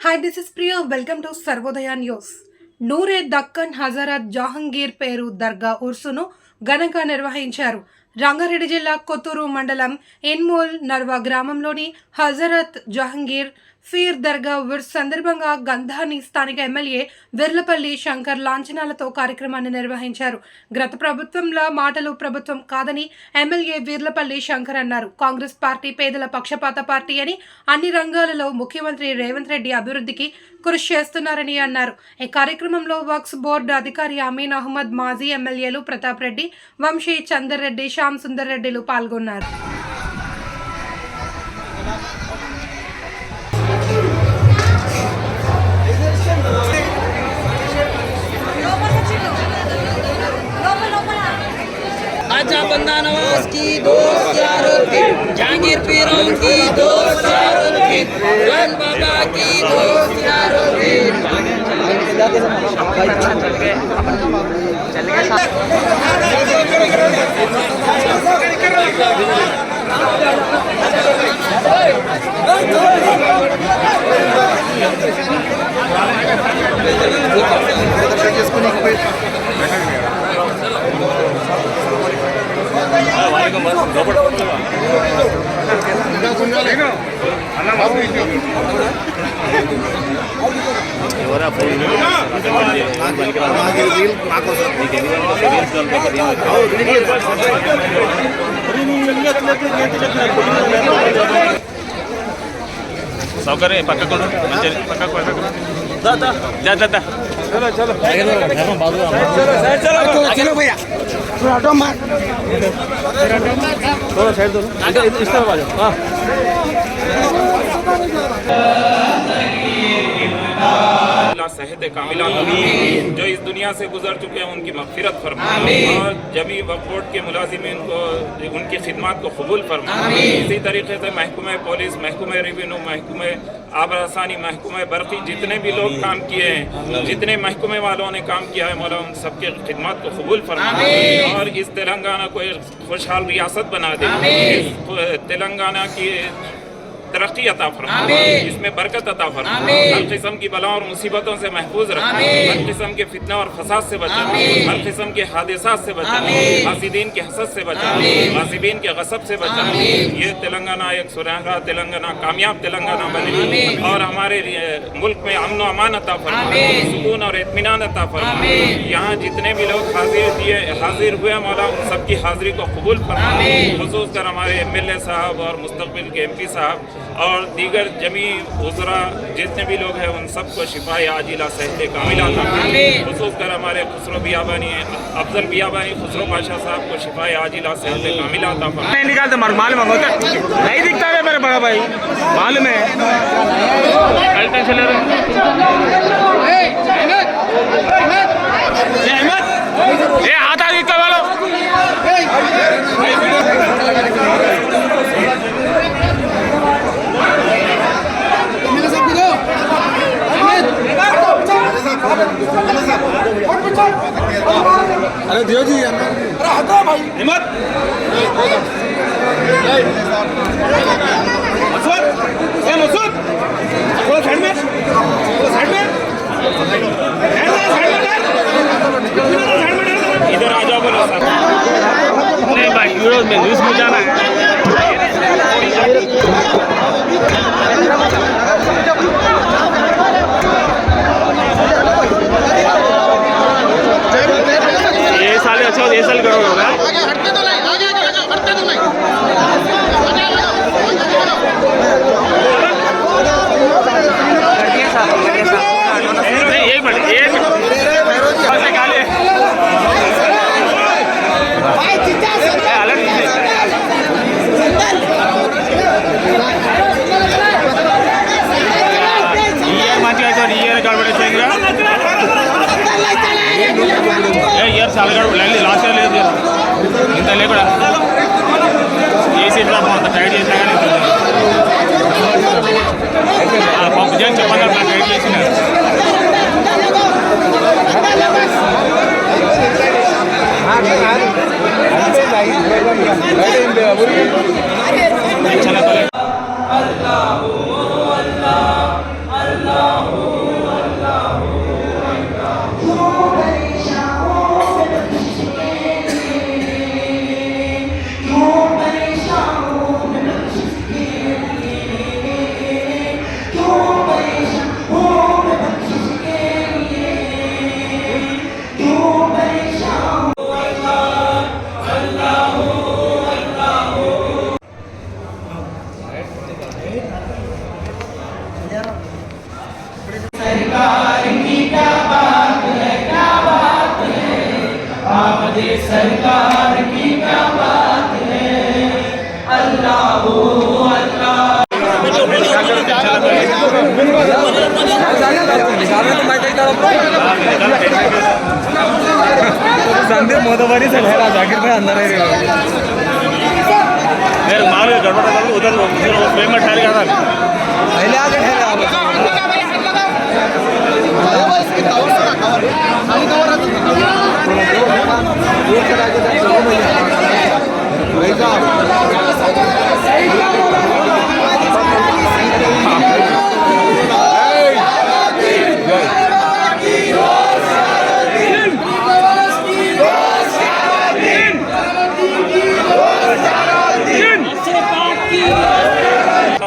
Hi, this is Priya. Welcome to Sarvodaya News. నూరే Deccan Hazrat Jahangir పేరు దర్గా ఉర్సును ఘనంగా నిర్వహించారు. రంగారెడ్డి జిల్లా కొత్తూరు మండలం ఎన్మోల్ నర్వ గ్రామంలోని హజరత్ జహంగీర్ ఫీర్ దర్గా ఉర్స్ సందర్భంగా గంధాని స్థానిక ఎమ్మెల్యే వెర్లపల్లి శంకర్ లాంఛనాలతో కార్యక్రమాన్ని నిర్వహించారు. గత ప్రభుత్వంలో మాటలు ప్రభుత్వం కాదని ఎమ్మెల్యే వీర్లపల్లి శంకర్ అన్నారు. కాంగ్రెస్ పార్టీ పేదల పక్షపాత పార్టీ అని, అన్ని రంగాలలో ముఖ్యమంత్రి రేవంత్ రెడ్డి అభివృద్ధికి కృషి చేస్తున్నారని అన్నారు. ఈ కార్యక్రమంలో వక్స్ బోర్డు అధికారి అమీన్ అహ్మద్, మాజీ ఎమ్మెల్యేలు ప్రతాప్ రెడ్డి, వంశీ, చందర్ రెడ్డి, శ్యామ్ సుందర్ రెడ్డిలు పాల్గొన్నారు. आजा बंदा नवाज की दोस्त यारों की, जहांगीर पीरों की दोस्त यारों की, जान बाबा की दोस्त यारों की। सौकर्य पक्का चलो चलो चलो भैया ऑटो मार थोड़ा साइड दो इस तरफ आ जाओ। सेहत कामिला जो इस दुनिया से गुजर चुके हैं उनकी मग़फ़िरत फरमा और जमी वक्फ बोर्ड के मुलाजिमीन को उनकी खिदमत को कबूल फरमा। इसी तरीके से महकमे पुलिस, महकमे रेवेन्यू, महकमे आबरसानी, महकमे बरक़ी, जितने भी लोग काम किए हैं, जितने महकमे वालों ने काम किया है, मौला उन सबके खिदमत को कबूल फरमा और इस तेलंगाना को एक खुशहाल रियासत बना दे। तेलंगाना की तरक्की अता फरमा, इसमें बरकत अता फरमा, हर किस्म की बलाओं और मुसीबतों से महफूज रखा, हर किस्म के फितना और फसाद से बचा, हर किस्म के हादिसात से बचा, हासिदीन के हसद से बचा, गासिबीन के गसब से बचा। ये तेलंगाना एक सुनहरा तेलंगाना, कामयाब तेलंगाना बने और हमारे मुल्क में अमन व अमान अता फरमा, सुकून और इत्मीनान अता फरमा। यहाँ जितने भी लोग हाजिर हुए मौला उन सबकी हाजिरी को कबूल फरमा, खुसूस कर हमारे एमएलए साहब और मुस्तकबिल के एमपी साहब और दीगर जमी उज़रा जितने भी लोग हैं उन सबको शिफाए आजिला सेहत कामिला अता फरमा। खुसूस कर हमारे खुसरो बियाबानी, अफजल बियाबानी, खुसरो बादशाह साहब को शिफाए आजिला सेहत कामिला अता फरमा। नहीं निकालते मालूम होता नहीं दिखता है मेरे बड़ा भाई, मालूम है हाथ आगे वालों अरे दियो जी अरे हटो भाई हिम्मत मसूद थोड़ा साइड में इधर आ जाओ बोलो नहीं भाई यूरोप में न्यूज़ में जाना है। ये साल अच्छा ये साल करोगे होगा एक मिनट ఇయర్ సాలగాడు లాస్ట్ ఇయర్ లేదు ఇంత లేకుండా ఏ సీట్ అంత టైట్ చేసినా కానీ పప్పు చేసి చెప్పండి అట్లా టైట్ చేసిన Allah सरकार की क्या बात है, अल्लाह अल्लाह। संदीप मोदवारी से ठहरा जाकिर भाई अंदर है मेरे मारे गड़बड़ कर उधर फ्रेम में ठहर गया था पहले आके ठहरा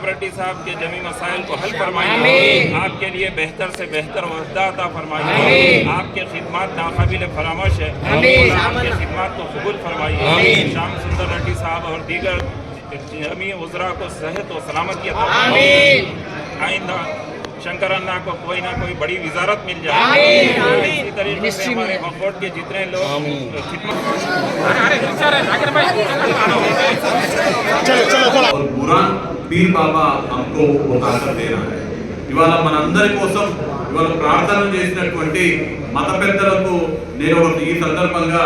रेड्डी साहब के जमी मसाइल को हल फरमाइए, आपके लिए बेहतर से बेहतर वफ़दा अता फरमाइए, आपके खिदमत नाकाबिल फरामश है, आपके खिदमत को कबूल फरमाइए। श्याम सुंदर रेड्डी साहब और दीगर जमी उज़रा को सेहत और सलामती अता फरमाइए। आइंदा शंकर अन्ना को कोई ना कोई बड़ी वजारत मिल जाए। इसी तरीके से हमारे वक्फ के जितने लोग और कुरान पीर बाबा हमको वो ताकत दे रहा है। ఇవాళ మనందరి కోసం ఇవాళ ప్రార్థన చేసినటువంటి మత పెద్దలకు నేను ఈ సందర్భంగా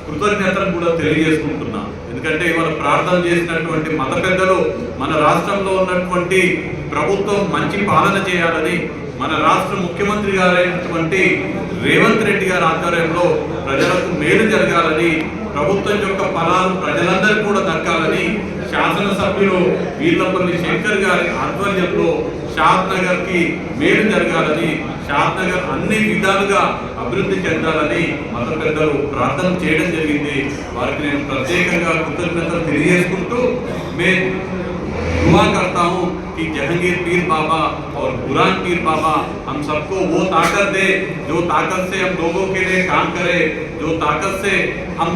కృతజ్ఞతలు కూడా తెలియజేసుకుంటున్నా. ఎందుకంటే ఇవాళ ప్రార్థన చేసినటువంటి మత పెద్దలు మన రాష్ట్రంలో ఉన్నటువంటి ప్రభుత్వం మంచి పాలన చేయాలని, మన రాష్ట్ర ముఖ్యమంత్రి గారైనటువంటి రేవంత్ రెడ్డి గారి ఆధ్వర్యంలో ప్రజలకు మేలు జరగాలని, ప్రభుత్వం యొక్క ఫలాలు ప్రజలందరికీ కూడా దక్కాలని శాసనసభ్యులు వీర్లపల్లి శంకర్ గారి ఆధ్వర్యంలో షాద్ నగర్ కి మేలు జరగాలని, షాద్ నగర్ అన్ని విధాలుగా అభివృద్ధి చెందాలని మత పెద్దలు ప్రార్థన చేయడం జరిగింది. వారికి నేను ప్రత్యేకంగా కృతజ్ఞతలు తెలియజేసుకుంటూ मैं दुआ करता हूँ कि जहांगीर पीर बाबा और कुरान पीर बाबा हम सबको वो ताकत दे जो ताकत से हम लोगों के लिए काम करें, जो ताकत से हम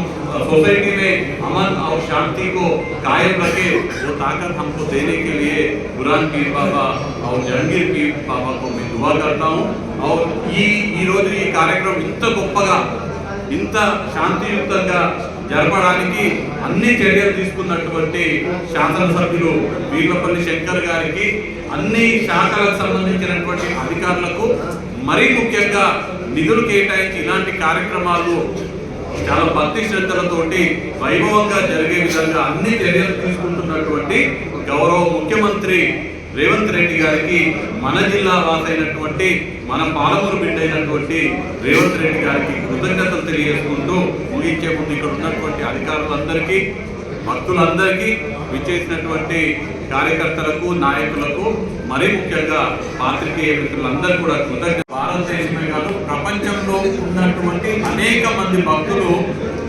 सोसाइटी में अमन और शांति को कायम रखे, वो ताकत हमको देने के लिए कुरान पीर बाबा और जहांगीर पीर बाबा को मैं दुआ करता हूँ। और ఈ రోజు ఈ కార్యక్రమం ఇంత గొప్పగా ఇంత శాంతియుతంగా జరపడానికి అన్ని చర్యలు తీసుకున్నటువంటి శాసనసభ్యులు వీర్లపల్లి శంకర్ గారికి, అన్ని శాఖలకు సంబంధించినటువంటి అధికారులకు, మరీ ముఖ్యంగా నిధులు కేటాయించి ఇలాంటి కార్యక్రమాలు చాలా భక్తి శ్రద్ధలతోటి వైభవంగా జరిగే విధంగా అన్ని చర్యలు తీసుకుంటున్నటువంటి గౌరవ ముఖ్యమంత్రి రేవంత్ రెడ్డి గారికి, మన జిల్లా వాసైనటువంటి మన పాలమూరు బిడ్డ అయినటువంటి రేవంత్ రెడ్డి గారికి కృతజ్ఞతలు తెలియజేసుకుంటూ ముగించే ముందు ఇక్కడ ఉన్నటువంటి అధికారులందరికీ, భక్తులందరికీ, విచ్చేసినటువంటి కార్యకర్తలకు, నాయకులకు, మరీ ముఖ్యంగా పాత్రికేయ మిత్రులందరూ కూడా కృతజ్ఞత. భారతదేశమే కాదు ప్రపంచంలో ఉన్నటువంటి అనేక మంది భక్తులు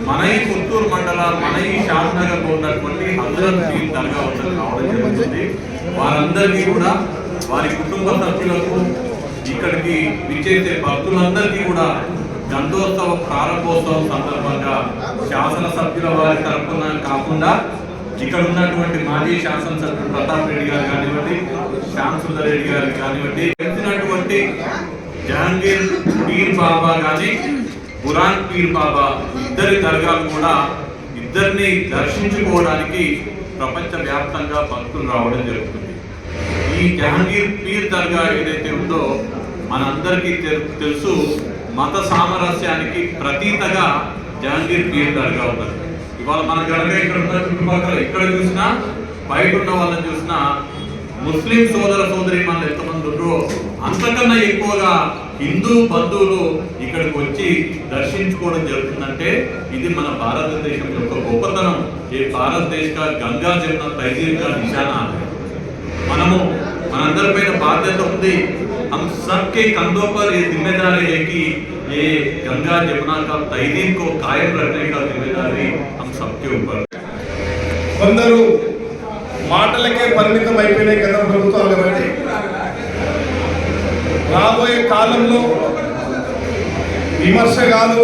మన ఈ పుత్తూరు మండల, మన ఈ షాద్ నగర్ లో ఉన్నటువంటి హజరత్ పీర్ దర్గా వద్దకు రావడం జరుగుతుంది. వారందరికీ కూడా, వారి కుటుంబ సభ్యులకు, ఇక్కడికి విచ్చేసే భక్తులందరికీ కూడా గంధోత్సవ ప్రారంభోత్సవం సందర్భంగా శాసనసభ్యుల వారి తరఫున కాకుండా ఇక్కడ ఉన్నటువంటి మాజీ శాసనసభ్యులు ప్రతాప్ రెడ్డి గారు కానివ్వండి, శ్యామ్ సుందర్ రెడ్డి గారు కానివ్వండి, తెలిసినటువంటి జహాంగీర్ పీర్ బాబా కానీ కురాన్ పీర్ బాబా ఇద్దరి దర్గాలు కూడా ఇద్దరిని దర్శించుకోవడానికి ప్రపంచ వ్యాప్తంగా భక్తులు రావడం జరుగుతుంది. ఈ జహాంగీర్ పీర్ దర్గా ఏదైతే ఉందో మనందరికీ తెలుసు, మత సామరస్యానికి ప్రతీతగా జహాంగీర్ పీర్ దర్గా ఉన్నది. ఇవాళ మన గడగ ఇక్కడ ఉన్న చుట్టుపక్కల ఎక్కడ చూసినా, బయట ఉన్న వాళ్ళని చూసినా ముస్లిం సోదర సోదరి మనలు ఎంతమంది ఉన్నారో అంతకన్నా ఎక్కువగా హిందూ బంధువులు ఇక్కడికి వచ్చి దర్శించుకోవడం జరుగుతుందంటే ఇది మన భారతదేశం యొక్క గొప్పతనం. ఏ భారతదేశ గంగా జమున తహజీర్ కా నిశానా. మనము మనందరిపైన బాధ్యత ఉంది. हम सबके कंधों पर ये जिम्मेदारी है कि ये गंगा जमुना का तहजीब को कायम रखने का जिम्मेदारी हम सबके ऊपर. కొందరు మాటలకే పరిమితం అయిపోయిన గత ప్రభుత్వాలు కాబట్టి రాబోయే కాలంలో విమర్శ కాదు,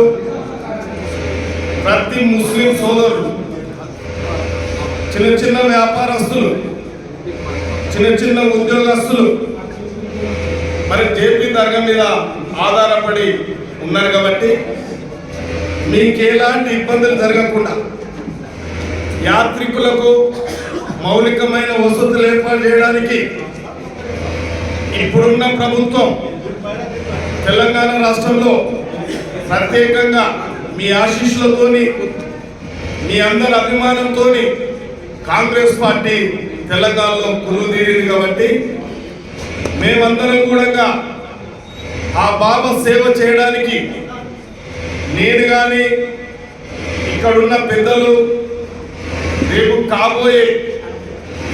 ప్రతి ముస్లిం సోదరులు, చిన్న చిన్న వ్యాపారస్తులు, చిన్న చిన్న ఉద్యోగస్తులు మరి జేపీ దర్గా మీద ఆధారపడి ఉన్నారు కాబట్టి మీకు ఎలాంటి ఇబ్బందులు జరగకుండా యాత్రికులకు మౌలికమైన వసతులు ఏర్పాటు చేయడానికి ఇప్పుడున్న ప్రభుత్వం తెలంగాణ రాష్ట్రంలో ప్రత్యేకంగా మీ ఆశీస్సులతోని మీ అందరి అభిమానంతోని కాంగ్రెస్ పార్టీ తెలంగాణలో కొలువుదీరింది కాబట్టి మేమందరం కూడా ఆ బాబా సేవ చేయడానికి నేను కానీ ఇక్కడున్న పెద్దలు రేపు కాబోయే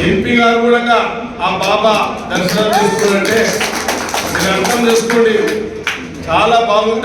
ఎంపీ గారు కూడా ఆ బాబా దర్శనం చేసుకోవాలంటే మీరు అర్థం చేసుకోండి, చాలా బాగుంటుంది.